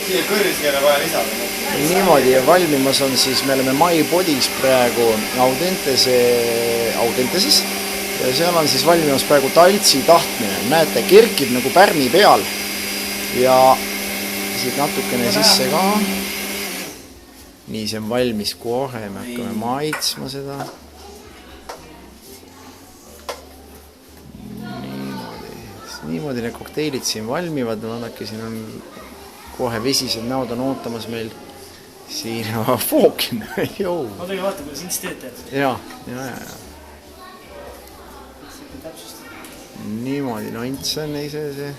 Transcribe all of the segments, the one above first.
Siia kõrviskeele vaja lisada. Niimoodi valmimas on siis, me oleme My Bodys praegu Audenteses ja seal on siis valmimas praegu taltsi tahtmine. Näete, kerkib nagu pärmi peal ja siit natukene sisse ka. Nii, see on valmis kohe, me hakkame maitsma seda. Niimoodi need kokteilid siin valmivad, vaadake, siin on kohe vesised näod on ootamas meil. Siin on fookin, joo. Ma tegi vaata, kuidas ints teete. Ja. Niimoodi, no ints on ise see.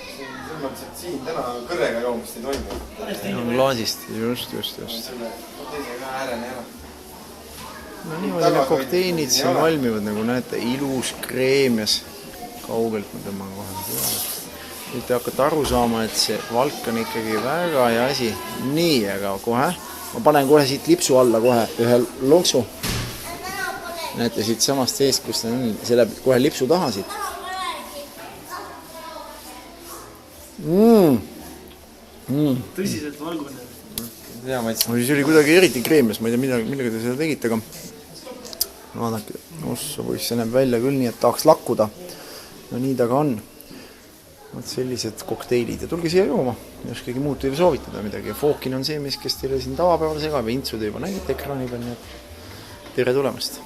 Selles mõttes, et siin täna kõrrega joomist ei toimu. On klaasist, just. Selle teise ka äärene ära. No niimoodi need kokteinid siin valmivad, nagu näete, ilus kreemias. Kaugelt ma tõmban kohe peale. Nüüd te hakkate aru saama, et see valk on ikkagi väga hea asi. Nii, aga kohe. Ma panen kohe siit lipsu alla kohe ühe lonksu. Näete siit samast seest, kus ta on. See läheb kohe lipsu taha siit. Tõsiselt valgune. Hea maitse. See oli kuidagi eriti kreemias. Ma ei tea, millega te seda tegite, aga vaadake, ossa poiss, see näeb välja küll nii, et tahaks lakkuda. No nii ta ka on. Sellised kokteilid ja tulge siia jooma. Jos keegi muud teile soovitada midagi. Ja Fookin on see, kes teile siin tavapäeval segab ja intsu te juba nägite ekraani peal. Tere tulemast!